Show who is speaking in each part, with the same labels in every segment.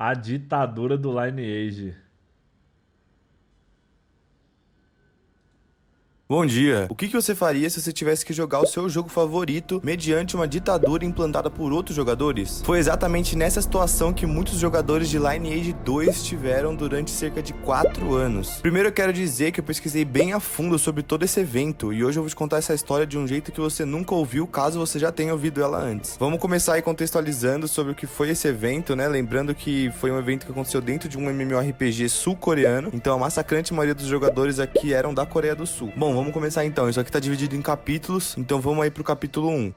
Speaker 1: A ditadura do Lineage.
Speaker 2: Bom dia. O que você faria se você tivesse que jogar o seu jogo favorito mediante uma ditadura implantada por outros jogadores? Foi exatamente nessa situação que muitos jogadores de Lineage 2 tiveram durante cerca de 4 anos. Primeiro eu quero dizer que eu pesquisei bem a fundo sobre todo esse evento e hoje eu vou te contar essa história de um jeito que você nunca ouviu, caso você já tenha ouvido ela antes. Vamos começar aí contextualizando sobre o que foi esse evento, né? Lembrando que foi um evento que aconteceu dentro de um MMORPG sul-coreano, então a massacrante maioria dos jogadores aqui eram da Coreia do Sul. Bom, vamos começar então. Isso aqui tá dividido em capítulos, então vamos aí pro capítulo 1.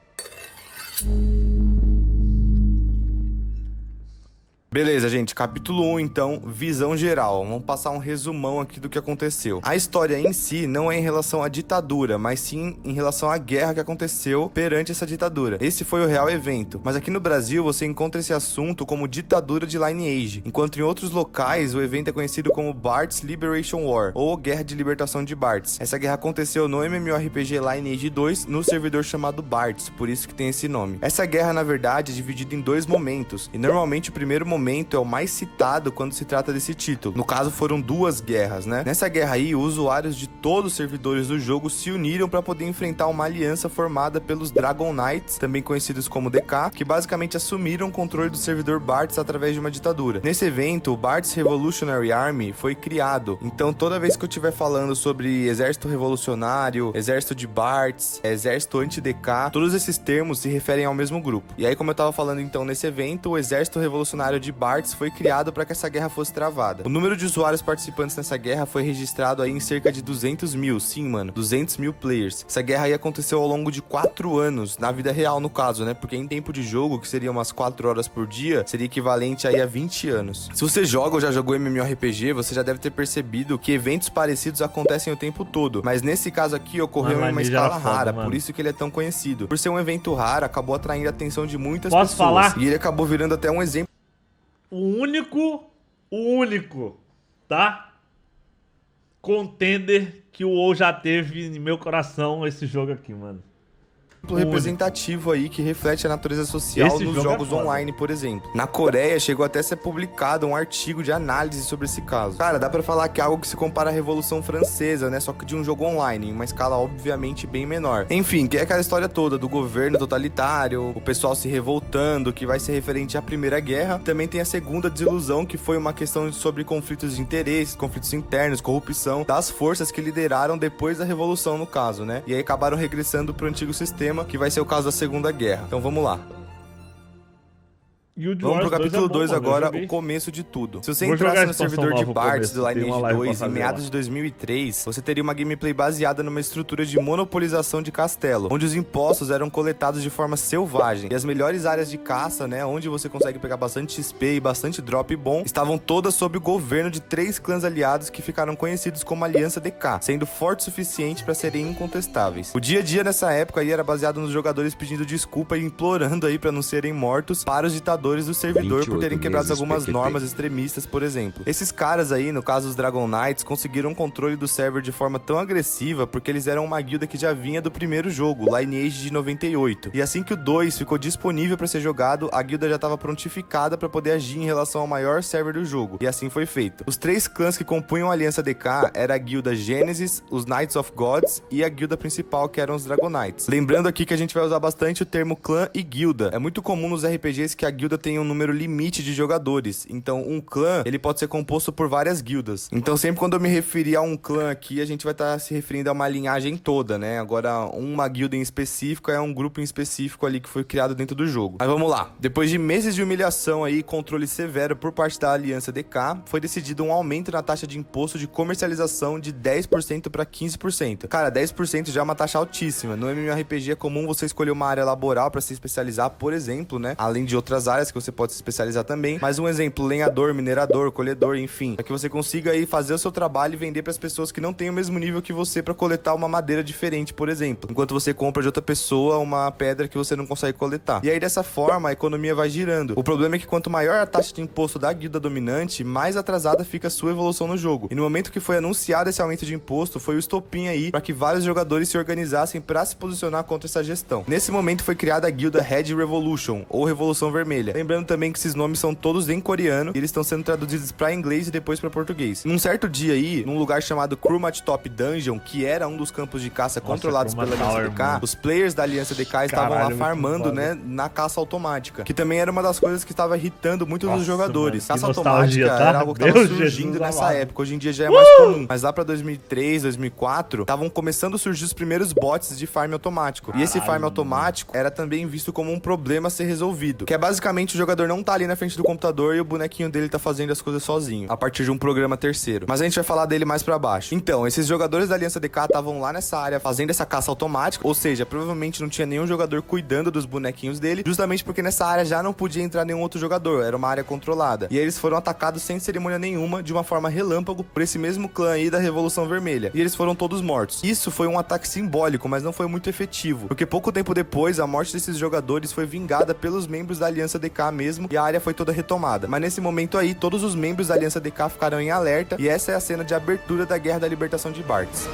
Speaker 2: Beleza, gente, capítulo 1, então, visão geral. Vamos passar um resumão aqui do que aconteceu. A história em si não é em relação à ditadura, mas sim em relação à guerra que aconteceu perante essa ditadura. Esse foi o real evento. Mas aqui no Brasil, você encontra esse assunto como ditadura de Lineage, enquanto em outros locais, o evento é conhecido como Bart's Liberation War, ou Guerra de Libertação de Bart's. Essa guerra aconteceu no MMORPG Lineage 2, no servidor chamado Bart's, por isso que tem esse nome. Essa guerra, na verdade, é dividida em dois momentos, e normalmente o primeiro momento é o mais citado quando se trata desse título. No caso, foram duas guerras, né? Nessa guerra aí, os usuários de todos os servidores do jogo se uniram para poder enfrentar uma aliança formada pelos Dragon Knights, também conhecidos como DK, que basicamente assumiram o controle do servidor Bart's através de uma ditadura. Nesse evento, o Bart's Revolutionary Army foi criado. Então, toda vez que eu estiver falando sobre exército revolucionário, exército de Bart's, exército anti-DK, todos esses termos se referem ao mesmo grupo. E aí, como eu tava falando então nesse evento, o exército revolucionário de Bart's foi criado para que essa guerra fosse travada. O número de usuários participantes nessa guerra foi registrado aí em cerca de 200 mil, sim, mano, 200 mil players. Essa guerra aí aconteceu ao longo de 4 anos, na vida real no caso, né, porque em tempo de jogo, que seria umas 4 horas por dia, seria equivalente aí a 20 anos. Se você joga ou já jogou MMORPG, você já deve ter percebido que eventos parecidos acontecem o tempo todo, mas nesse caso aqui ocorreu em uma escala rara, por isso que ele é tão conhecido. Por ser um evento raro, acabou atraindo a atenção de muitas pessoas.
Speaker 1: Falar?
Speaker 2: E ele acabou virando até um exemplo.
Speaker 1: O único, tá? Contender que o WoW já teve em meu coração esse jogo aqui, mano.
Speaker 2: Representativo aí que reflete a natureza social nos jogos online, por exemplo. Na Coreia chegou até a ser publicado um artigo de análise sobre esse caso. Cara, dá pra falar que é algo que se compara à Revolução Francesa, né? Só que de um jogo online, em uma escala obviamente bem menor. Enfim, que é aquela história toda do governo totalitário, o pessoal se revoltando, que vai ser referente à Primeira Guerra. Também tem a segunda desilusão, que foi uma questão sobre conflitos de interesse, conflitos internos, corrupção das forças que lideraram depois da Revolução, no caso, né? E aí acabaram regressando pro antigo sistema, que vai ser o caso da Segunda Guerra. Então vamos lá. Vamos pro capítulo 2 agora, o começo de tudo. Se você entrasse no servidor de Bart's do Lineage 2 em meados de 2003, você teria uma gameplay baseada numa estrutura de monopolização de castelo, onde os impostos eram coletados de forma selvagem. E as melhores áreas de caça, né, onde você consegue pegar bastante XP e bastante drop bom, estavam todas sob o governo de 3 clãs aliados que ficaram conhecidos como Aliança DK, sendo forte o suficiente para serem incontestáveis. O dia a dia nessa época aí era baseado nos jogadores pedindo desculpa e implorando aí para não serem mortos para os ditadores do servidor por terem quebrado algumas normas extremistas, por exemplo. Esses caras aí, no caso os Dragon Knights, conseguiram controle do server de forma tão agressiva porque eles eram uma guilda que já vinha do primeiro jogo, Lineage de 98. E assim que o 2 ficou disponível para ser jogado, a guilda já estava prontificada para poder agir em relação ao maior server do jogo. E assim foi feito. Os 3 clãs que compunham a Aliança DK era a guilda Genesis, os Knights of Gods e a guilda principal, que eram os Dragon Knights. Lembrando aqui que a gente vai usar bastante o termo clã e guilda. É muito comum nos RPGs que a guilda tem um número limite de jogadores. Então, um clã, ele pode ser composto por várias guildas. Então, sempre quando eu me referir a um clã aqui, a gente vai estar se referindo a uma linhagem toda, né? Agora, uma guilda em específico é um grupo em específico ali que foi criado dentro do jogo. Mas vamos lá. Depois de meses de humilhação aí, controle severo por parte da Aliança DK, foi decidido um aumento na taxa de imposto de comercialização de 10% para 15%. Cara, 10% já é uma taxa altíssima. No MMORPG é comum você escolher uma área laboral para se especializar, por exemplo, né? Além de outras áreas que você pode se especializar também. Mas um exemplo, lenhador, minerador, colhedor, enfim. Para que você consiga aí fazer o seu trabalho e vender para as pessoas que não têm o mesmo nível que você para coletar uma madeira diferente, por exemplo. Enquanto você compra de outra pessoa uma pedra que você não consegue coletar. E aí dessa forma a economia vai girando. O problema é que quanto maior a taxa de imposto da guilda dominante, mais atrasada fica a sua evolução no jogo. E no momento que foi anunciado esse aumento de imposto, foi o estopim aí para que vários jogadores se organizassem para se posicionar contra essa gestão. Nesse momento foi criada a guilda Red Revolution, ou Revolução Vermelha, Lembrando também que esses nomes são todos em coreano e eles estão sendo traduzidos pra inglês e depois pra português. Num certo dia aí, num lugar chamado Krumat Top Dungeon, que era um dos campos de caça controlados pela Aliança DK, os players da Aliança DK estavam lá farmando, né, na caça automática, que também era uma das coisas que estava irritando muito dos jogadores. Caça automática era algo que estava surgindo nessa época, hoje em dia já é mais comum, mas lá pra 2003, 2004, estavam começando a surgir os primeiros bots de farm automático. E esse farm automático era também visto como um problema a ser resolvido, que é basicamente o jogador não tá ali na frente do computador e o bonequinho dele tá fazendo as coisas sozinho, a partir de um programa terceiro. Mas a gente vai falar dele mais pra baixo. Então, esses jogadores da Aliança DK estavam lá nessa área fazendo essa caça automática, ou seja, provavelmente não tinha nenhum jogador cuidando dos bonequinhos dele, justamente porque nessa área já não podia entrar nenhum outro jogador, era uma área controlada. E aí eles foram atacados sem cerimônia nenhuma, de uma forma relâmpago, por esse mesmo clã aí da Revolução Vermelha. E eles foram todos mortos. Isso foi um ataque simbólico, mas não foi muito efetivo, porque pouco tempo depois, a morte desses jogadores foi vingada pelos membros da Aliança DK mesmo, e a área foi toda retomada. Mas nesse momento aí, todos os membros da Aliança DK ficaram em alerta, e essa é a cena de abertura da Guerra da Libertação de Bartz.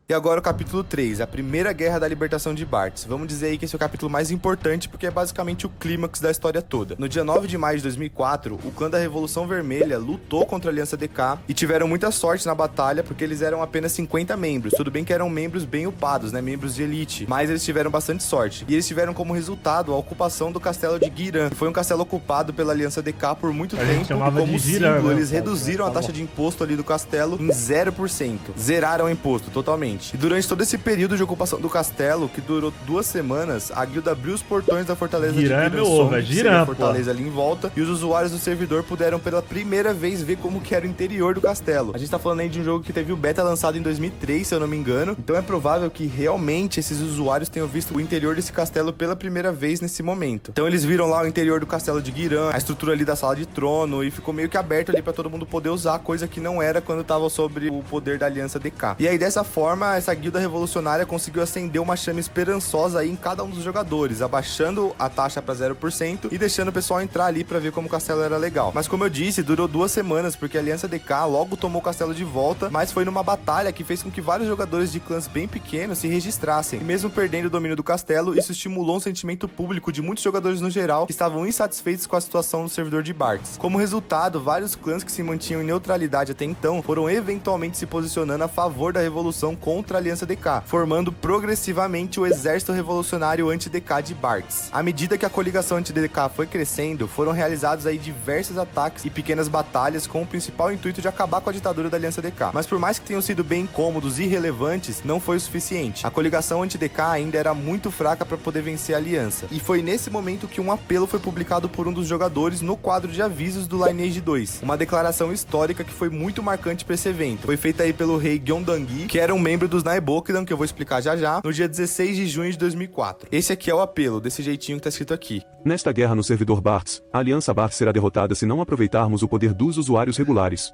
Speaker 2: E agora o capítulo 3, a primeira guerra da libertação de Bartz. Vamos dizer aí que esse é o capítulo mais importante porque é basicamente o clímax da história toda. No dia 9 de maio de 2004, o clã da Revolução Vermelha lutou contra a Aliança DK e tiveram muita sorte na batalha porque eles eram apenas 50 membros. Tudo bem que eram membros bem upados, né? Membros de elite, mas eles tiveram bastante sorte. E eles tiveram como resultado a ocupação do castelo de Giran, que foi um castelo ocupado pela Aliança DK por muito tempo. E como símbolo, eles reduziram a taxa de imposto ali do castelo em 0%. Zeraram o imposto totalmente. E durante todo esse período de ocupação do castelo, que durou 2 semanas, a guilda abriu os portões da fortaleza de Giran, que seria a fortaleza ali em volta, e os usuários do servidor puderam pela primeira vez ver como que era o interior do castelo. A gente tá falando aí de um jogo que teve o beta lançado em 2003, se eu não me engano, então é provável que realmente esses usuários tenham visto o interior desse castelo pela primeira vez nesse momento. Então eles viram lá o interior do castelo de Giran, a estrutura ali da sala de trono, e ficou meio que aberto ali pra todo mundo poder usar, coisa que não era quando tava sobre o poder da Aliança DK. E aí dessa forma, essa guilda revolucionária conseguiu acender uma chama esperançosa aí em cada um dos jogadores, abaixando a taxa pra 0% e deixando o pessoal entrar ali pra ver como o castelo era legal. Mas como eu disse, durou 2 semanas, porque a Aliança DK logo tomou o castelo de volta, mas foi numa batalha que fez com que vários jogadores de clãs bem pequenos se registrassem. E mesmo perdendo o domínio do castelo, isso estimulou um sentimento público de muitos jogadores no geral que estavam insatisfeitos com a situação no servidor de Bartz. Como resultado, vários clãs que se mantinham em neutralidade até então foram eventualmente se posicionando a favor da revolução contra a Aliança DK, formando progressivamente o exército revolucionário anti-DK de Bartz. À medida que a coligação anti-DK foi crescendo, foram realizados aí diversos ataques e pequenas batalhas com o principal intuito de acabar com a ditadura da Aliança DK. Mas por mais que tenham sido bem incômodos e irrelevantes, não foi o suficiente. A coligação anti-DK ainda era muito fraca para poder vencer a aliança. E foi nesse momento que um apelo foi publicado por um dos jogadores no quadro de avisos do Lineage 2. Uma declaração histórica que foi muito marcante para esse evento. Foi feita aí pelo rei Gyeongdang-gi, que era um membro dos Naebokdan, que eu vou explicar já já, no dia 16 de junho de 2004. Esse aqui é o apelo, desse jeitinho que tá escrito aqui.
Speaker 3: Nesta guerra no servidor Bartz, a Aliança Bartz será derrotada se não aproveitarmos o poder dos usuários regulares.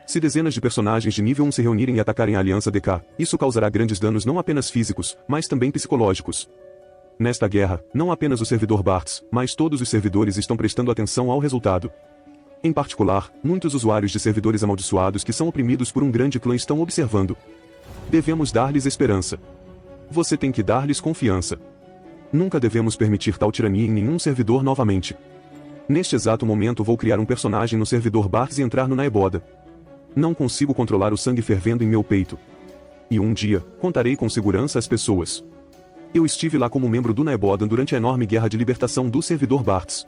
Speaker 3: Se dezenas de personagens de nível 1 se reunirem e atacarem a Aliança DK, isso causará grandes danos não apenas físicos, mas também psicológicos. Nesta guerra, não apenas o servidor Bartz, mas todos os servidores estão prestando atenção ao resultado. Em particular, muitos usuários de servidores amaldiçoados que são oprimidos por um grande clã estão observando. Devemos dar-lhes esperança. Você tem que dar-lhes confiança. Nunca devemos permitir tal tirania em nenhum servidor novamente. Neste exato momento vou criar um personagem no servidor Bartz e entrar no Naeboda. Não consigo controlar o sangue fervendo em meu peito. E um dia, contarei com segurança às pessoas. Eu estive lá como membro do Naeboda durante a enorme guerra de libertação do servidor Bartz.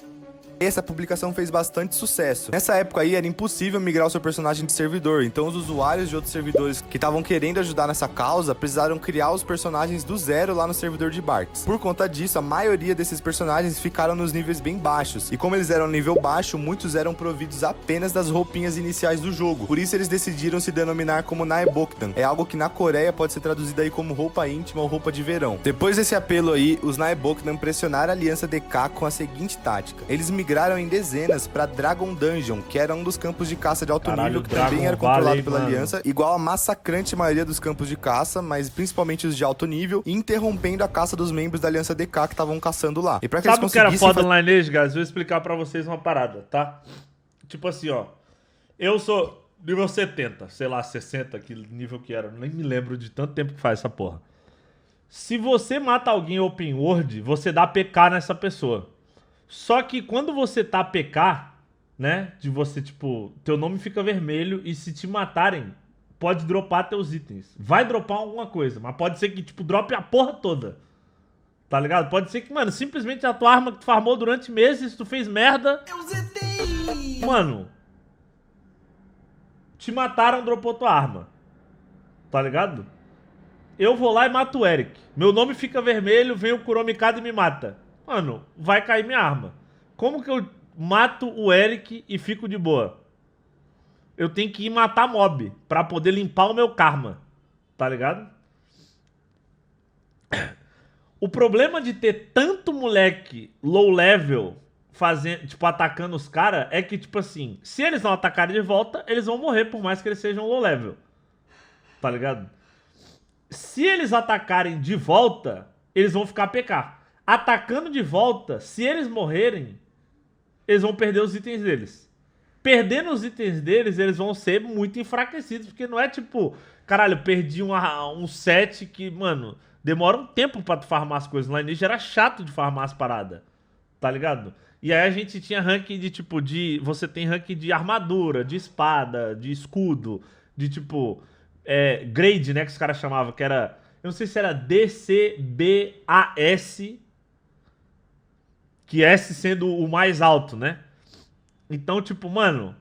Speaker 2: Essa publicação fez bastante sucesso. Nessa época aí era impossível migrar o seu personagem de servidor, então os usuários de outros servidores que estavam querendo ajudar nessa causa precisaram criar os personagens do zero lá no servidor de Bartz. Por conta disso, a maioria desses personagens ficaram nos níveis bem baixos, e como eles eram nível baixo, muitos eram providos apenas das roupinhas iniciais do jogo. Por isso eles decidiram se denominar como Naebokdan. É algo que na Coreia pode ser traduzido aí como roupa íntima ou roupa de verão. Depois desse apelo aí, os Naebokdan pressionaram a Aliança DK com a seguinte tática. Eles migraram em dezenas para Dragon Dungeon, que era um dos campos de caça de alto nível que também era controlado pela Aliança, igual a massacrante maioria dos campos de caça, mas principalmente os de alto nível, interrompendo a caça dos membros da Aliança DK que estavam caçando lá. E pra que
Speaker 1: sabe o que era foda no Lineage, guys? Vou explicar pra vocês uma parada, tá? Tipo assim, ó. Eu sou... Nível 70, sei lá, 60, que nível que era. Nem me lembro de tanto tempo que faz essa porra. Se você mata alguém open world, você dá PK nessa pessoa. Só que quando você tá PK, né, de você, tipo, teu nome fica vermelho e se te matarem, pode dropar teus itens. Vai dropar alguma coisa, mas pode ser que, tipo, drope a porra toda. Tá ligado? Pode ser que, mano, simplesmente a tua arma que tu farmou durante meses, tu fez merda. Eu zetei! Mano, te mataram, dropou tua arma. Tá ligado? Eu vou lá e mato o Eric. Meu nome fica vermelho, vem o Kuromikado e me mata. Mano, vai cair minha arma. Como que eu mato o Eric e fico de boa? Eu tenho que ir matar mob pra poder limpar o meu karma. Tá ligado? O problema de ter tanto moleque low level fazendo, tipo, atacando os caras é que, tipo assim, se eles não atacarem de volta, eles vão morrer por mais que eles sejam low level. Tá ligado? Se eles atacarem de volta, eles vão ficar PK. Atacando de volta, se eles morrerem, eles vão perder os itens deles. Perdendo os itens deles, eles vão ser muito enfraquecidos. Porque não é tipo, caralho, eu perdi um set que, mano, demora um tempo pra tu farmar as coisas. No Lineage era chato de farmar as paradas. Tá ligado? E aí a gente tinha rank de tipo, você tem rank de armadura, de espada, de escudo, de tipo... grade, né, que os caras chamavam, que era, eu não sei se era DCBAS, que S sendo o mais alto, né? Então, tipo, mano,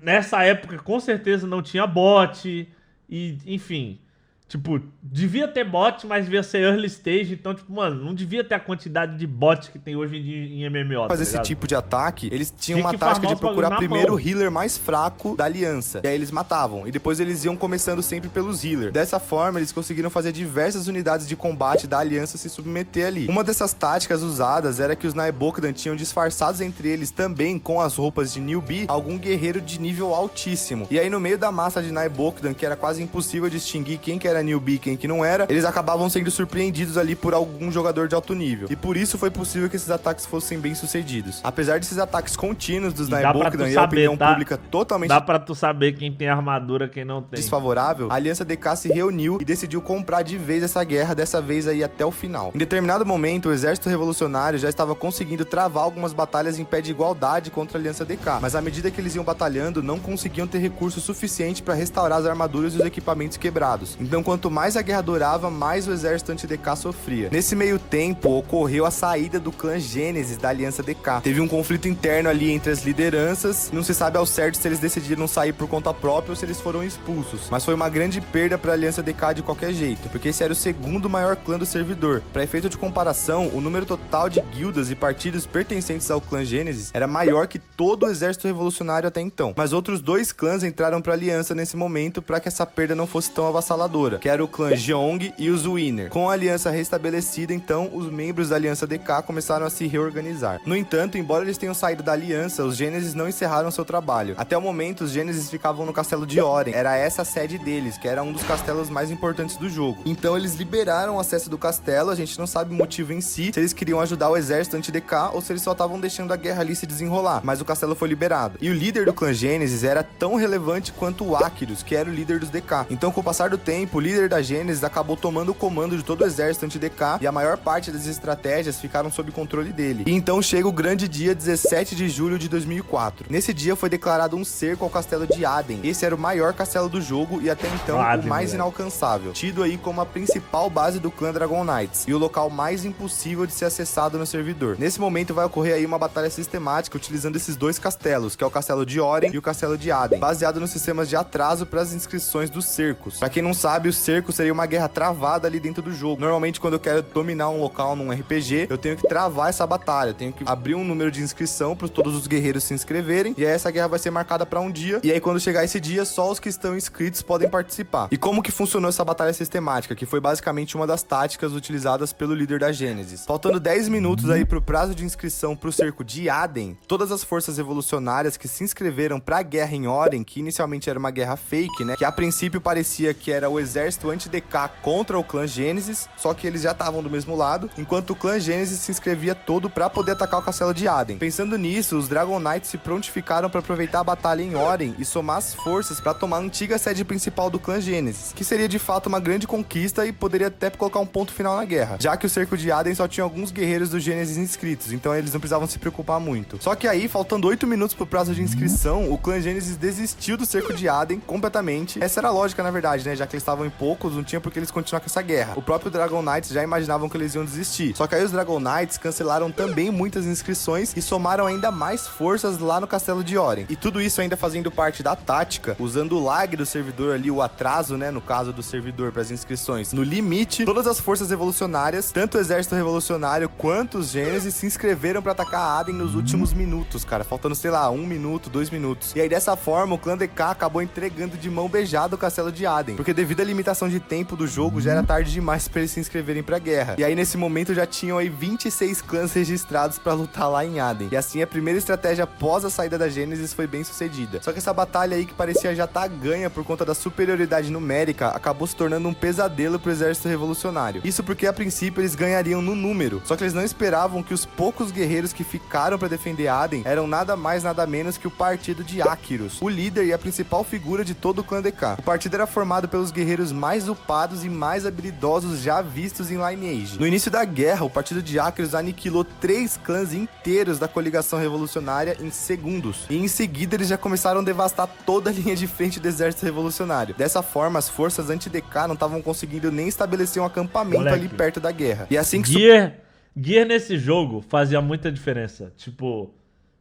Speaker 1: nessa época com certeza não tinha bot e, enfim, tipo, devia ter bot, mas devia ser early stage, então, tipo, mano, não devia ter a quantidade de bot que tem hoje em MMO,
Speaker 2: fazer esse tipo de ataque, eles tinham uma tática de procurar primeiro o healer mais fraco da aliança, e aí eles matavam, e depois eles iam começando sempre pelos healers. Dessa forma, eles conseguiram fazer diversas unidades de combate da aliança se submeter ali. Uma dessas táticas usadas era que os Naebokdan tinham disfarçados entre eles também, com as roupas de newbie, algum guerreiro de nível altíssimo. E aí no meio da massa de Naebokdan, que era quase impossível distinguir quem que era newbie e quem que não era, eles acabavam sendo surpreendidos ali por algum jogador de alto nível. E por isso foi possível que esses ataques fossem bem sucedidos. Apesar desses ataques contínuos dos Naebokdan e a opinião pública totalmente...
Speaker 1: Dá pra tu saber quem tem armadura e quem não tem.
Speaker 2: Desfavorável, a Aliança DK se reuniu e decidiu comprar de vez essa guerra, dessa vez aí até o final. Em determinado momento, o exército revolucionário já estava conseguindo travar algumas batalhas em pé de igualdade contra a Aliança DK, mas à medida que eles iam batalhando, não conseguiam ter recurso suficiente para restaurar as armaduras e os equipamentos quebrados. Então, quanto mais a guerra durava, mais o exército anti-DK sofria. Nesse meio tempo, ocorreu a saída do clã Gênesis da Aliança DK. Teve um conflito interno ali entre as lideranças, não se sabe ao certo se eles decidiram sair por conta própria ou se eles foram expulsos, mas foi uma grande perda para a Aliança DK de qualquer jeito, porque esse era o segundo maior clã do servidor. Para efeito de comparação, o número total de guildas e partidos pertencentes ao clã Gênesis era maior que todo o exército revolucionário até então, mas outros dois clãs entraram para a aliança nesse momento para que essa perda não fosse tão avassaladora, que era o clã Jeong e os Winner. Com a aliança restabelecida, então, os membros da Aliança DK começaram a se reorganizar. No entanto, embora eles tenham saído da aliança, os Gênesis não encerraram seu trabalho. Até o momento, os Gênesis ficavam no castelo de Oren. Era essa a sede deles, que era um dos castelos mais importantes do jogo. Então, eles liberaram o acesso do castelo, a gente não sabe o motivo em si, se eles queriam ajudar o exército anti-DK ou se eles só estavam deixando a guerra ali se desenrolar, mas o castelo foi liberado. E o líder do clã Gênesis era tão relevante quanto o Akirus, que era o líder dos DK. Então, com o passar do tempo, o líder da Gênesis acabou tomando o comando de todo o exército anti-DK e a maior parte das estratégias ficaram sob controle dele. E então chega o grande dia 17 de julho de 2004. Nesse dia foi declarado um cerco ao castelo de Aden. Esse era o maior castelo do jogo e até então o mais inalcançável, tido aí como a principal base do clã Dragon Knights e o local mais impossível de ser acessado no servidor. Nesse momento vai ocorrer aí uma batalha sistemática utilizando esses dois castelos, que é o castelo de Oren e o castelo de Aden, baseado nos sistemas de atraso para as inscrições dos cercos. Pra quem não sabe, o cerco seria uma guerra travada ali dentro do jogo. Normalmente, quando eu quero dominar um local num RPG, eu tenho que travar essa batalha, eu tenho que abrir um número de inscrição para todos os guerreiros se inscreverem, e aí essa guerra vai ser marcada para um dia, e aí quando chegar esse dia, só os que estão inscritos podem participar. E como que funcionou essa batalha sistemática, que foi basicamente uma das táticas utilizadas pelo líder da Gênesis. Faltando 10 minutos aí pro prazo de inscrição pro cerco de Aden, todas as forças revolucionárias que se inscreveram pra guerra em Oren, que inicialmente era uma guerra fake, né, que a princípio parecia que era o exército exército anti-DK contra o clã Gênesis, só que eles já estavam do mesmo lado, enquanto o clã Gênesis se inscrevia todo pra poder atacar o castelo de Aden. Pensando nisso, os Dragon Knights se prontificaram pra aproveitar a batalha em Oren e somar as forças pra tomar a antiga sede principal do clã Gênesis, que seria de fato uma grande conquista e poderia até colocar um ponto final na guerra, já que o cerco de Aden só tinha alguns guerreiros do Gênesis inscritos, então eles não precisavam se preocupar muito. Só que aí, faltando 8 minutos pro prazo de inscrição, o clã Gênesis desistiu do cerco de Aden completamente. Essa era a lógica, na verdade, né? Já que eles estavam em poucos, não tinha por que eles continuar com essa guerra. O próprio Dragon Knights já imaginavam que eles iam desistir. Só que aí os Dragon Knights cancelaram também muitas inscrições e somaram ainda mais forças lá no castelo de Oren. E tudo isso ainda fazendo parte da tática, usando o lag do servidor ali, o atraso, né? No caso do servidor para as inscrições, no limite, todas as forças revolucionárias, tanto o exército revolucionário quanto os Gênesis, se inscreveram para atacar Aden nos últimos minutos, cara. Faltando, sei lá, 1 minuto, 2 minutos. E aí, dessa forma, o clã DK acabou entregando de mão beijada o castelo de Aden. Porque devido à limitação de tempo do jogo, já era tarde demais para eles se inscreverem pra guerra. E aí, nesse momento, já tinham aí 26 clãs registrados para lutar lá em Aden. E assim, a primeira estratégia após a saída da Gênesis foi bem sucedida. Só que essa batalha aí, que parecia já estar ganha por conta da superioridade numérica, acabou se tornando um pesadelo pro exército revolucionário. Isso porque, a princípio, eles ganhariam no número. Só que eles não esperavam que os poucos guerreiros que ficaram para defender Aden eram nada mais, nada menos que o partido de Acheros, o líder e a principal figura de todo o clã DK. O partido era formado pelos guerreiros mais upados e mais habilidosos já vistos em Lineage. No início da guerra, o partido de Acheros aniquilou 3 clãs inteiros da coligação revolucionária em segundos. E em seguida eles já começaram a devastar toda a linha de frente do exército revolucionário. Dessa forma, as forças anti-DK não estavam conseguindo nem estabelecer um acampamento ali perto da guerra. E assim que...
Speaker 1: Gear nesse jogo fazia muita diferença. Tipo...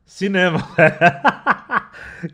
Speaker 1: Cinema.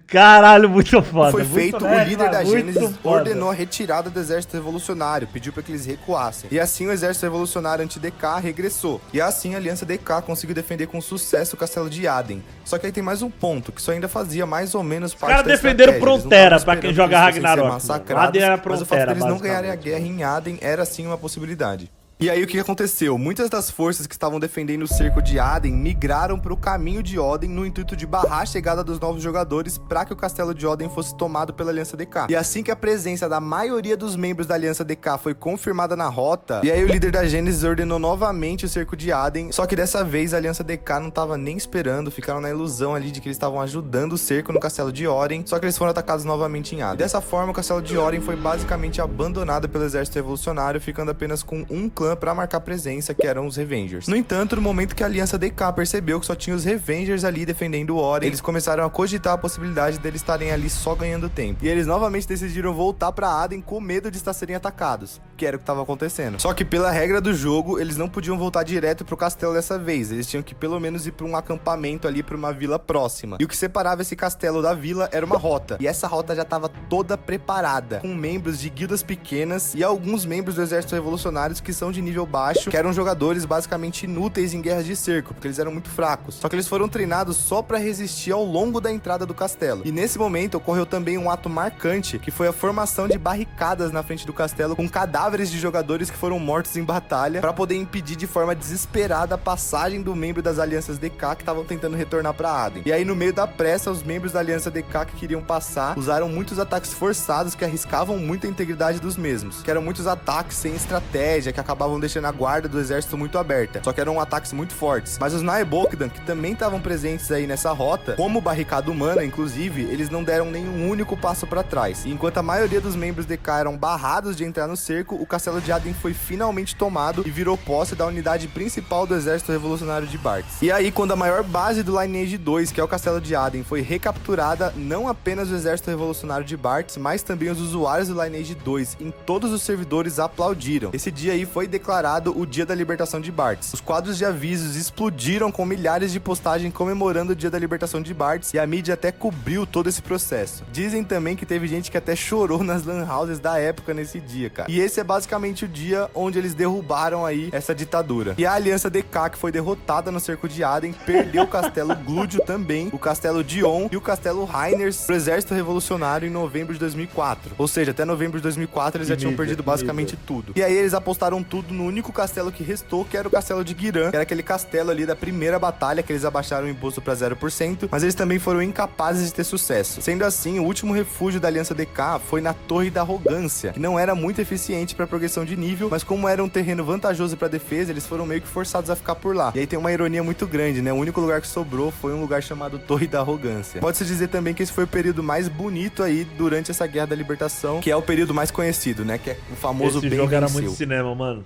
Speaker 1: Caralho, muito foda.
Speaker 2: Foi feito, o líder da Gênesis ordenou a retirada do exército revolucionário, pediu para que eles recuassem. E assim o exército revolucionário anti-DK regressou. E assim a aliança DK conseguiu defender com sucesso o castelo de Aden. Só que aí tem mais um ponto, que isso ainda fazia mais ou menos parte da estratégia.
Speaker 1: Os caras defenderam Frontera, pra quem joga Ragnarok.
Speaker 2: Aden era Frontera, mas o fato deles não ganharem a guerra em Aden era sim uma possibilidade. E aí o que aconteceu? Muitas das forças que estavam defendendo o cerco de Aden migraram para o caminho de Oden no intuito de barrar a chegada dos novos jogadores para que o castelo de Oden fosse tomado pela Aliança DK. E assim que a presença da maioria dos membros da Aliança DK foi confirmada na rota, e aí o líder da Gênesis ordenou novamente o cerco de Aden, só que dessa vez a Aliança DK não estava nem esperando, ficaram na ilusão ali de que eles estavam ajudando o cerco no castelo de Oden, só que eles foram atacados novamente em Aden. Dessa forma, o castelo de Oden foi basicamente abandonado pelo exército revolucionário, ficando apenas com um clã para marcar presença, que eram os Revengers. No entanto, no momento que a Aliança DK percebeu que só tinha os Revengers ali defendendo o Oden, eles começaram a cogitar a possibilidade deles estarem ali só ganhando tempo. E eles novamente decidiram voltar para Aden com medo de estar serem atacados, que era o que estava acontecendo. Só que pela regra do jogo, eles não podiam voltar direto pro castelo dessa vez, eles tinham que pelo menos ir para um acampamento ali, para uma vila próxima. E o que separava esse castelo da vila era uma rota, e essa rota já estava toda preparada, com membros de guildas pequenas e alguns membros do exército revolucionários que são de nível baixo, que eram jogadores basicamente inúteis em guerras de cerco, porque eles eram muito fracos. Só que eles foram treinados só para resistir ao longo da entrada do castelo. E nesse momento ocorreu também um ato marcante, que foi a formação de barricadas na frente do castelo com cadáveres de jogadores que foram mortos em batalha, para poder impedir de forma desesperada a passagem do membro das alianças DK que estavam tentando retornar para Aden. E aí, no meio da pressa, os membros da aliança DK que queriam passar usaram muitos ataques forçados que arriscavam muito a integridade dos mesmos, que eram muitos ataques sem estratégia, que acabavam deixando a guarda do exército muito aberta, só que eram ataques muito fortes. Mas os Naebokdan, que também estavam presentes aí nessa rota, como barricada humana, inclusive, eles não deram nenhum único passo para trás. E enquanto a maioria dos membros DK eram barrados de entrar no cerco, o castelo de Aden foi finalmente tomado e virou posse da unidade principal do exército revolucionário de Bartz. E aí, quando a maior base do Lineage 2, que é o castelo de Aden, foi recapturada, não apenas o exército revolucionário de Bartz, mas também os usuários do Lineage 2 em todos os servidores aplaudiram. Esse dia aí foi declarado o dia da libertação de Bartz. Os quadros de avisos explodiram com milhares de postagens comemorando o dia da libertação de Bartz, e a mídia até cobriu todo esse processo. Dizem também que teve gente que até chorou nas lan houses da época nesse dia, cara. E esse é basicamente o dia onde eles derrubaram aí essa ditadura. E a Aliança DK, que foi derrotada no cerco de Aden, perdeu o castelo Glúdio também, o castelo Dion e o castelo Rhaeners pro exército revolucionário em novembro de 2004. Ou seja, até novembro de 2004 eles já tinham perdido basicamente tudo. E aí eles apostaram tudo no único castelo que restou, que era o castelo de Guiran, que era aquele castelo ali da primeira batalha, que eles abaixaram o imposto pra 0%, mas eles também foram incapazes de ter sucesso. Sendo assim, o último refúgio da Aliança DK foi na Torre da Arrogância, que não era muito eficiente pra progressão de nível, mas como era um terreno vantajoso pra defesa, eles foram meio que forçados a ficar por lá. E aí tem uma ironia muito grande, né? O único lugar que sobrou foi um lugar chamado Torre da Arrogância. Pode-se dizer também que esse foi o período mais bonito aí durante essa Guerra da Libertação, que é o período mais conhecido, né? Que é o famoso
Speaker 1: Esse
Speaker 2: bem
Speaker 1: jogo era
Speaker 2: venceu.
Speaker 1: muito cinema, mano.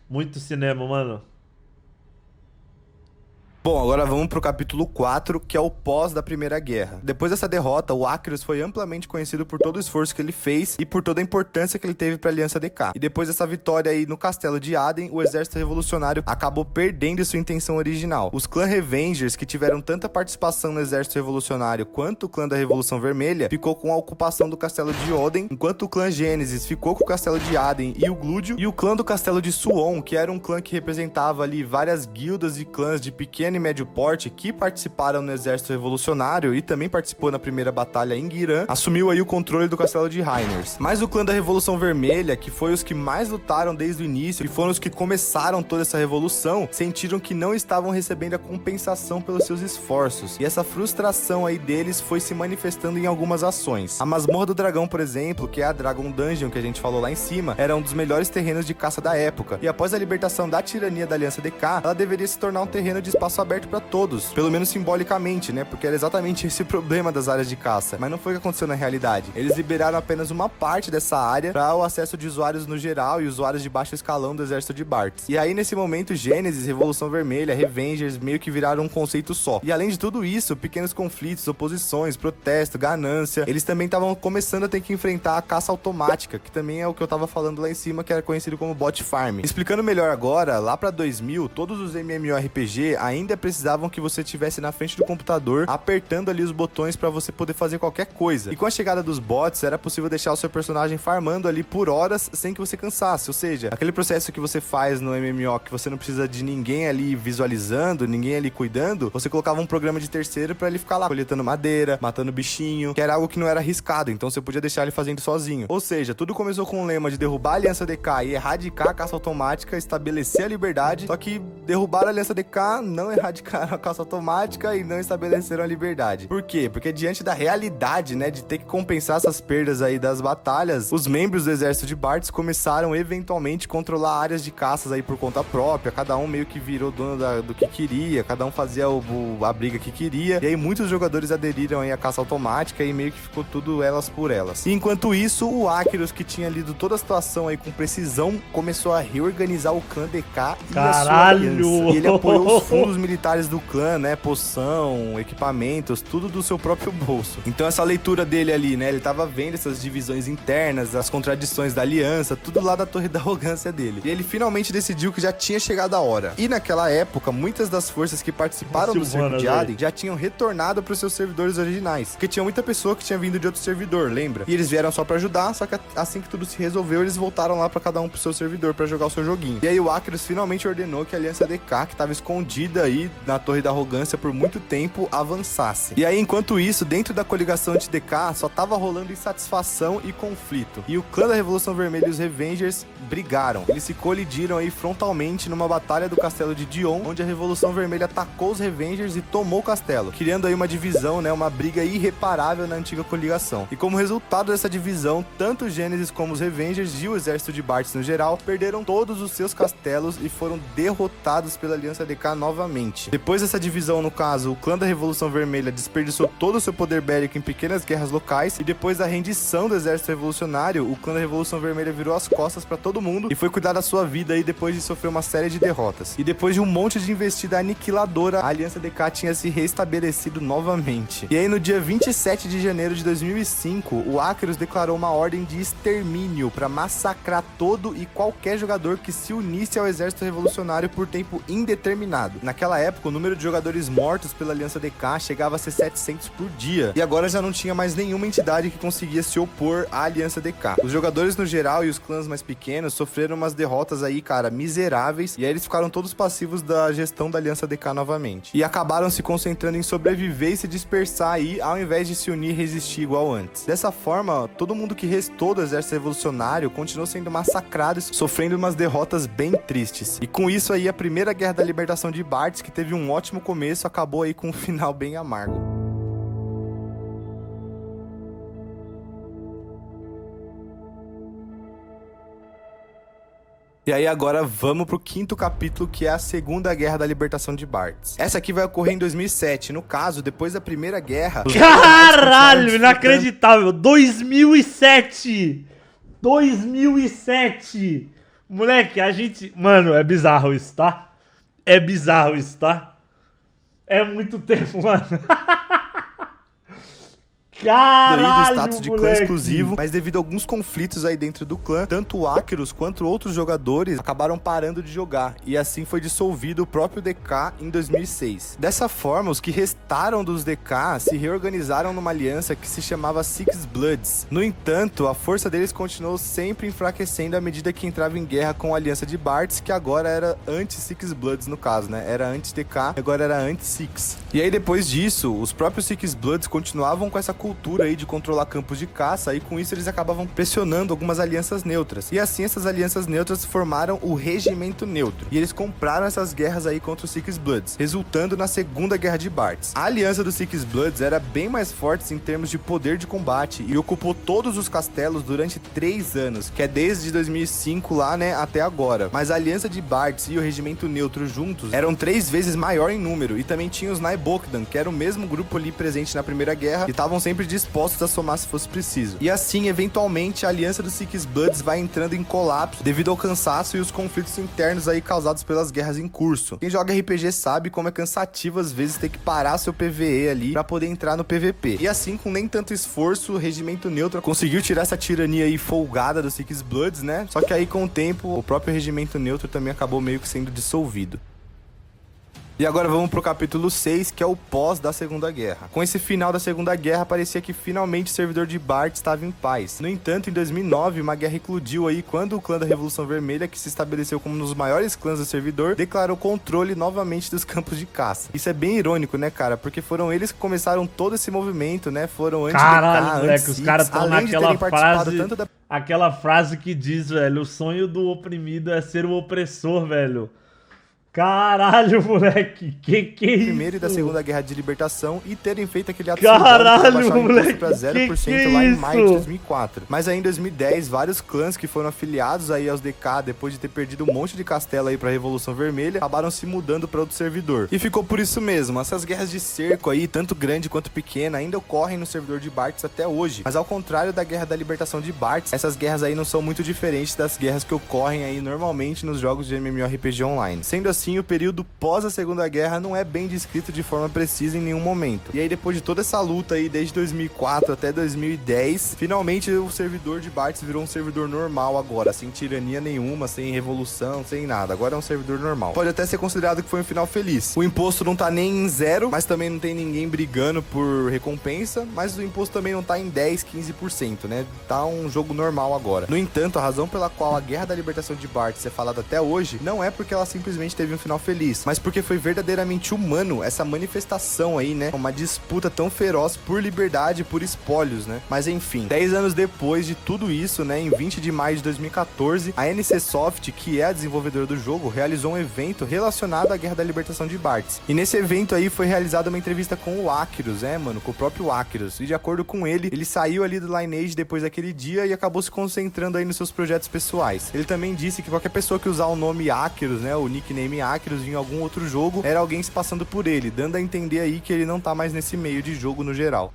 Speaker 1: Muito cinema, mano.
Speaker 2: Bom, agora vamos pro capítulo 4, que é o pós da Primeira Guerra. Depois dessa derrota, o Acrius foi amplamente conhecido por todo o esforço que ele fez e por toda a importância que ele teve pra Aliança DK. E depois dessa vitória aí no castelo de Aden, o exército revolucionário acabou perdendo sua intenção original. Os clãs Revengers, que tiveram tanta participação no exército revolucionário quanto o clã da Revolução Vermelha, ficou com a ocupação do castelo de Oden, enquanto o clã Gênesis ficou com o castelo de Aden e o Glúdio, e o clã do castelo de Suon, que era um clã que representava ali várias guildas e clãs de pequeno e médio porte que participaram no exército revolucionário e também participou na primeira batalha em Guiran, assumiu aí o controle do castelo de Rhaeners. Mas o clã da Revolução Vermelha, que foi os que mais lutaram desde o início e foram os que começaram toda essa revolução, sentiram que não estavam recebendo a compensação pelos seus esforços. E essa frustração aí deles foi se manifestando em algumas ações. A Masmorra do Dragão, por exemplo, que é a Dragon Dungeon que a gente falou lá em cima, era um dos melhores terrenos de caça da época. E após a libertação da tirania da Aliança DK, ela deveria se tornar um terreno de espaço aberto para todos, pelo menos simbolicamente, né? Porque era exatamente esse o problema das áreas de caça. Mas não foi o que aconteceu na realidade. Eles liberaram apenas uma parte dessa área para o acesso de usuários no geral e usuários de baixo escalão do exército de Bartz. E aí, nesse momento, Gênesis, Revolução Vermelha, Revengers meio que viraram um conceito só. E além de tudo isso, pequenos conflitos, oposições, protesto, ganância, eles também estavam começando a ter que enfrentar a caça automática, que também é o que eu tava falando lá em cima, que era conhecido como bot farm. Explicando melhor agora, lá pra 2000, todos os MMORPG ainda precisavam que você estivesse na frente do computador, apertando ali os botões pra você poder fazer qualquer coisa. E com a chegada dos bots, era possível deixar o seu personagem farmando ali por horas sem que você cansasse. Ou seja, aquele processo que você faz no MMO, que você não precisa de ninguém ali visualizando, ninguém ali cuidando, você colocava um programa de terceiro pra ele ficar lá, coletando madeira, matando bichinho, que era algo que não era arriscado, então você podia deixar ele fazendo sozinho. Ou seja, tudo começou com o lema de derrubar a Aliança DK e erradicar a caça automática, estabelecer a liberdade, só que derrubar a Aliança DK, não erradicar a caça automática e não estabeleceram a liberdade. Por quê? Porque diante da realidade, né, de ter que compensar essas perdas aí das batalhas, os membros do exército de Bartz começaram eventualmente a controlar áreas de caças aí por conta própria, cada um meio que virou dono do que queria, cada um fazia a briga que queria, e aí muitos jogadores aderiram aí à caça automática e meio que ficou tudo elas por elas. E enquanto isso, o Acrius, que tinha lido toda a situação aí com precisão, começou a reorganizar o clã DK e a sua aliança. E ele apoiou os fundos militares do clã, né, poção, equipamentos, tudo do seu próprio bolso. Então essa leitura dele ali, né, ele tava vendo essas divisões internas, as contradições da aliança, tudo lá da Torre da Arrogância dele. E ele finalmente decidiu que já tinha chegado a hora. E naquela época, muitas das forças que participaram do cerco de Aden já tinham retornado para os seus servidores originais, porque tinha muita pessoa que tinha vindo de outro servidor, lembra? E eles vieram só pra ajudar, só que assim que tudo se resolveu, eles voltaram lá pra cada um pro seu servidor pra jogar o seu joguinho. E aí o Acrius finalmente ordenou que a Aliança DK, que tava escondida aí na Torre da Arrogância por muito tempo, avançasse. E aí, enquanto isso, dentro da coligação anti-DK, só tava rolando insatisfação e conflito. E o clã da Revolução Vermelha e os Revengers brigaram. Eles se colidiram aí frontalmente numa batalha do castelo de Dion, onde a Revolução Vermelha atacou os Revengers e tomou o castelo, criando aí uma divisão, né, uma briga irreparável na antiga coligação. E como resultado dessa divisão, tanto os Gênesis como os Revengers e o exército de Bartz no geral perderam todos os seus castelos e foram derrotados pela Aliança DK novamente. Depois dessa divisão, no caso, o clã da Revolução Vermelha desperdiçou todo o seu poder bélico em pequenas guerras locais, e depois da rendição do exército revolucionário, o clã da Revolução Vermelha virou as costas pra todo mundo e foi cuidar da sua vida aí depois de sofrer uma série de derrotas. E depois de um monte de investida aniquiladora, a Aliança DK tinha se restabelecido novamente. E aí no dia 27 de janeiro de 2005, o Acrius declarou uma ordem de extermínio para massacrar todo e qualquer jogador que se unisse ao exército revolucionário por tempo indeterminado. Naquela Naquela época, o número de jogadores mortos pela Aliança DK chegava a ser 700 por dia, e agora já não tinha mais nenhuma entidade que conseguia se opor à Aliança DK. Os jogadores no geral e os clãs mais pequenos sofreram umas derrotas aí, cara, miseráveis, e aí eles ficaram todos passivos da gestão da Aliança DK novamente. E acabaram se concentrando em sobreviver e se dispersar aí, ao invés de se unir e resistir igual antes. Dessa forma, todo mundo que restou do exército revolucionário continuou sendo massacrado e sofrendo umas derrotas bem tristes. E com isso aí, a primeira guerra da libertação de Bartz, que teve um ótimo começo, acabou aí com um final bem amargo. E aí agora vamos pro quinto capítulo, que é a Segunda Guerra da Libertação de Bartz. Essa aqui vai ocorrer em 2007. No caso, depois da Primeira Guerra...
Speaker 1: Caralho, inacreditável! 2007! 2007! Moleque, a gente... Mano, é bizarro isso, tá? É bizarro isso, tá? É muito tempo, mano. Caralho,
Speaker 2: do status de clã exclusivo, mas devido a alguns conflitos aí dentro do clã, tanto o Akeros quanto outros jogadores acabaram parando de jogar, e assim foi dissolvido o próprio DK em 2006. Dessa forma, os que restaram dos DK se reorganizaram numa aliança que se chamava Six Bloods. No entanto, a força deles continuou sempre enfraquecendo à medida que entrava em guerra com a aliança de Bartz, que agora era anti-Six Bloods no caso, né? Era anti-DK, agora era anti-Six. E aí depois disso, os próprios Six Bloods continuavam com essa cultura aí de controlar campos de caça, e com isso eles acabavam pressionando algumas alianças neutras. E assim essas alianças neutras formaram o Regimento Neutro. E eles compraram essas guerras aí contra os Six Bloods, resultando na Segunda Guerra de Bartz. A aliança dos Six Bloods era bem mais forte em termos de poder de combate e ocupou todos os castelos durante 3 anos, que é desde 2005 lá, né, até agora. Mas a aliança de Bartz e o Regimento Neutro juntos eram 3 vezes maior em número, e também tinha os Naibokdan, que era o mesmo grupo ali presente na Primeira Guerra, e estavam sempre dispostos a somar se fosse preciso. E assim, eventualmente, a aliança dos Six Bloods vai entrando em colapso devido ao cansaço e os conflitos internos aí causados pelas guerras em curso. Quem joga RPG sabe como é cansativo às vezes ter que parar seu PvE ali pra poder entrar no PvP. E assim, com nem tanto esforço, o Regimento Neutro conseguiu tirar essa tirania aí folgada dos Six Bloods, né? Só que aí, com o tempo, o próprio Regimento Neutro também acabou meio que sendo dissolvido. E agora vamos pro capítulo 6, que é o pós da Segunda Guerra. Com esse final da Segunda Guerra, parecia que finalmente o servidor de Bartz estava em paz. No entanto, em 2009, uma guerra eclodiu aí quando o clã da Revolução Vermelha, que se estabeleceu como um dos maiores clãs do servidor, declarou controle novamente dos campos de caça. Isso é bem irônico, né, cara? Porque foram eles que começaram todo esse movimento, né? Foram antes
Speaker 1: Caralho, moleque, os caras estão naquela frase... Aquela frase que diz, velho, o sonho do oprimido é ser o opressor, velho. Caralho, moleque, que é isso?
Speaker 2: Primeira e da Segunda Guerra de Libertação e terem feito aquele ato
Speaker 1: Caralho, moleque,
Speaker 2: pra 0% lá em maio de 2004. Mas aí em 2010, vários clãs que foram afiliados aí aos DK, depois de ter perdido um monte de castelo aí pra Revolução Vermelha, acabaram se mudando pra outro servidor. E ficou por isso mesmo. Essas guerras de cerco aí, tanto grande quanto pequena, ainda ocorrem no servidor de Bartz até hoje. Mas ao contrário da Guerra da Libertação de Bartz, essas guerras aí não são muito diferentes das guerras que ocorrem aí normalmente nos jogos de MMORPG online. Sendo assim, o período pós a Segunda Guerra não é bem descrito de forma precisa em nenhum momento. E aí, depois de toda essa luta aí, desde 2004 até 2010, finalmente o servidor de Bartz virou um servidor normal agora, sem tirania nenhuma, sem revolução, sem nada. Agora é um servidor normal. Pode até ser considerado que foi um final feliz. O imposto não tá nem em 0, mas também não tem ninguém brigando por recompensa, mas o imposto também não tá em 10, 15%, né? Tá um jogo normal agora. No entanto, a razão pela qual a Guerra da Libertação de Bartz é falada até hoje não é porque ela simplesmente teve um final feliz, mas porque foi verdadeiramente humano essa manifestação aí, né? Uma disputa tão feroz por liberdade e por espólios, né? Mas enfim, 10 anos depois de tudo isso, né? Em 20 de maio de 2014, a NCSoft, que é a desenvolvedora do jogo, realizou um evento relacionado à Guerra da Libertação de Bartz. E nesse evento aí foi realizada uma entrevista com o Akeros, mano? Com o próprio Akeros. E de acordo com ele, ele saiu ali do Lineage depois daquele dia e acabou se concentrando aí nos seus projetos pessoais. Ele também disse que qualquer pessoa que usar o nome Akeros, né? O nickname Akeros em algum outro jogo, era alguém se passando por ele, dando a entender aí que ele não tá mais nesse meio de jogo no geral.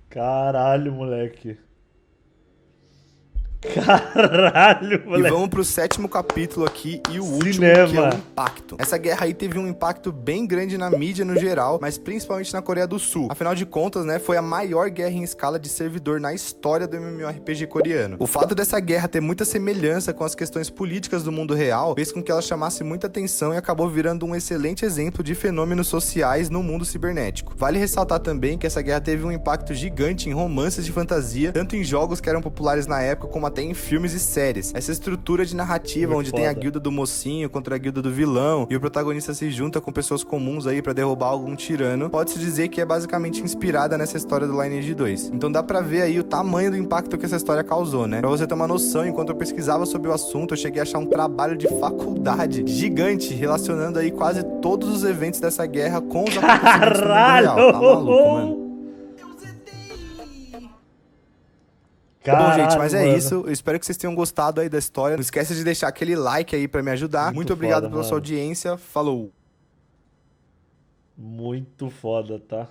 Speaker 1: Caralho, moleque. Caralho, moleque.
Speaker 2: E vamos pro 7º capítulo aqui e o último,
Speaker 1: Cinema.
Speaker 2: que é o impacto. Essa guerra aí teve um impacto bem grande na mídia no geral, mas principalmente na Coreia do Sul. Afinal de contas, né, foi a maior guerra em escala de servidor na história do MMORPG coreano. O fato dessa guerra ter muita semelhança com as questões políticas do mundo real fez com que ela chamasse muita atenção e acabou virando um excelente exemplo de fenômenos sociais no mundo cibernético. Vale ressaltar também que essa guerra teve um impacto gigante em romances de fantasia, tanto em jogos que eram populares na época, como até em filmes e séries. Essa estrutura de narrativa, onde tem a guilda do mocinho contra a guilda do vilão, e o protagonista se junta com pessoas comuns aí pra derrubar algum tirano, pode-se dizer que é basicamente inspirada nessa história do Lineage 2. Então dá pra ver aí o tamanho do impacto que essa história causou, né? Pra você ter uma noção, enquanto eu pesquisava sobre o assunto, eu cheguei a achar um trabalho de faculdade gigante, relacionando aí quase todos os eventos dessa guerra com os acontecimentos do mundo real. Tá maluco, mano? Bom, gente, mas é isso. Eu espero que vocês tenham gostado aí da história. Não esqueça de deixar aquele like aí pra me ajudar. Muito obrigado pela sua audiência. Falou!
Speaker 1: Muito foda, tá?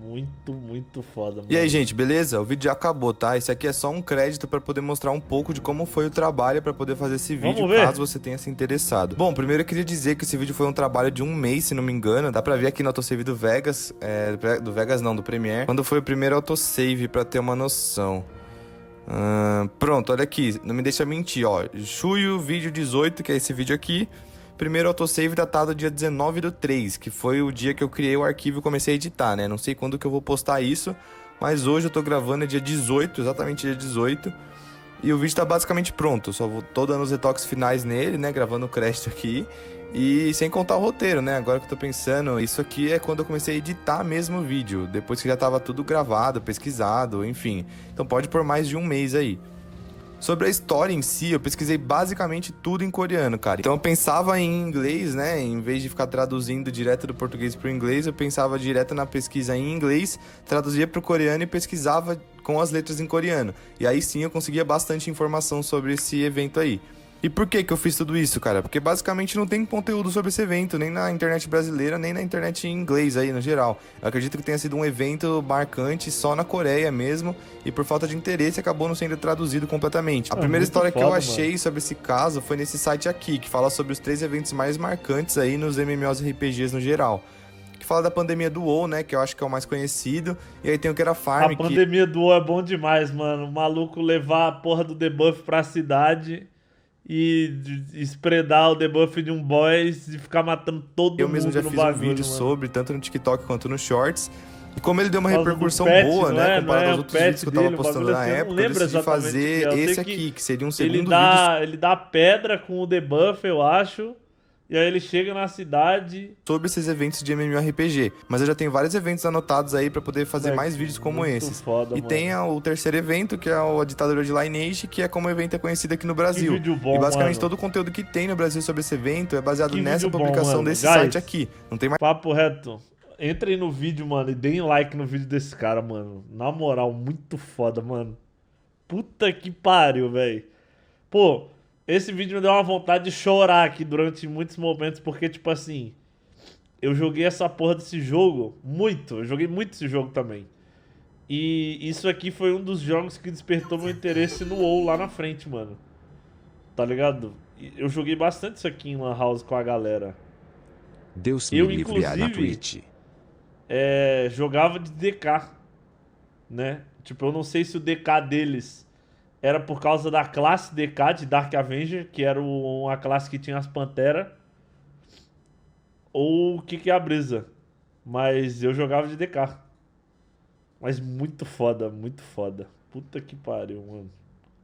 Speaker 1: Muito foda, mano.
Speaker 2: E aí, gente, beleza? O vídeo já acabou, tá? Esse aqui é só um crédito pra poder mostrar um pouco de como foi o trabalho pra poder fazer esse vídeo, caso você tenha se interessado. Bom, primeiro eu queria dizer que esse vídeo foi um trabalho de um mês, se não me engano. Dá pra ver aqui no autosave do Vegas. Do Vegas não, do Premiere. Quando foi o primeiro autosave, pra ter uma noção. Pronto, olha aqui. Não me deixa mentir, ó. Chuio, vídeo 18, que é esse vídeo aqui. Primeiro autosave datado dia 19/3, que foi o dia que eu criei o arquivo e comecei a editar, né? Não sei quando que eu vou postar isso, mas hoje eu tô gravando, é dia 18, exatamente dia 18. E o vídeo tá basicamente pronto, só tô dando os retoques finais nele, né? Gravando o crédito aqui. E sem contar o roteiro, né? Agora que eu tô pensando, isso aqui é quando eu comecei a editar mesmo o vídeo, depois que já tava tudo gravado, pesquisado, enfim. Então pode pôr mais de um mês aí. Sobre a história em si, eu pesquisei basicamente tudo em coreano, cara. Então eu pensava em inglês, né? Em vez de ficar traduzindo direto do português pro inglês, eu pensava direto na pesquisa em inglês, traduzia pro coreano e pesquisava com as letras em coreano. E aí sim eu conseguia bastante informação sobre esse evento aí. E por que eu fiz tudo isso, cara? Porque basicamente não tem conteúdo sobre esse evento, nem na internet brasileira, nem na internet em inglês aí, no geral. Eu acredito que tenha sido um evento marcante só na Coreia mesmo, e por falta de interesse acabou não sendo traduzido completamente. A primeira história que eu achei sobre esse caso foi nesse site aqui, que fala sobre os 3 eventos mais marcantes aí nos MMORPGs no geral. Que fala da pandemia do WoW, né, que eu acho que é o mais conhecido, e aí tem o que era Farm.
Speaker 1: A pandemia do WoW é bom demais, mano. O maluco levar a porra do debuff pra cidade e spreadar o debuff de um boss e ficar matando todo mundo no bagulho.
Speaker 2: Eu mesmo já fiz um vídeo sobre, tanto no TikTok quanto no Shorts. E como ele deu uma
Speaker 1: Por causa
Speaker 2: repercussão
Speaker 1: do patch,
Speaker 2: boa, né, comparado
Speaker 1: é
Speaker 2: aos
Speaker 1: o
Speaker 2: outros vídeos que eu tava
Speaker 1: dele, o
Speaker 2: postando
Speaker 1: bagulho
Speaker 2: na
Speaker 1: assim, eu não
Speaker 2: época, eu
Speaker 1: lembro
Speaker 2: decidi
Speaker 1: exatamente o que
Speaker 2: fazer
Speaker 1: é. Eu sei
Speaker 2: esse
Speaker 1: que
Speaker 2: aqui, que seria um segundo
Speaker 1: Ele dá pedra com o debuff, eu acho. E aí ele chega na cidade
Speaker 2: sobre esses eventos de MMORPG. Mas eu já tenho vários eventos anotados aí pra poder fazer mais vídeos como esses.
Speaker 1: Foda,
Speaker 2: e
Speaker 1: mano.
Speaker 2: tem o terceiro evento, que é a ditadura de Lineage, que é como o evento é conhecido aqui no Brasil.
Speaker 1: Que vídeo bom,
Speaker 2: e basicamente
Speaker 1: mano.
Speaker 2: todo o conteúdo que tem no Brasil sobre esse evento é baseado
Speaker 1: Que
Speaker 2: nessa
Speaker 1: vídeo bom,
Speaker 2: publicação
Speaker 1: mano.
Speaker 2: desse
Speaker 1: Guys,
Speaker 2: site aqui. Não tem mais
Speaker 1: Papo reto. Entrem no vídeo, mano, e deem like no vídeo desse cara, mano. Na moral, muito foda, mano. Puta que pariu, velho. Pô, esse vídeo me deu uma vontade de chorar aqui durante muitos momentos, porque, tipo assim, eu joguei essa porra desse jogo muito. Eu joguei muito esse jogo também. E isso aqui foi um dos jogos que despertou meu interesse no WoW lá na frente, mano. Tá ligado? Eu joguei bastante isso aqui em Lan House com a galera.
Speaker 3: Deus me livre na Twitch.
Speaker 1: Jogava de DK, né? Tipo, eu não sei se o DK deles era por causa da classe DK de Dark Avenger, que era uma classe que tinha as panteras, ou o que é a brisa. Mas eu jogava de DK. Mas muito foda, muito foda. Puta que pariu, mano.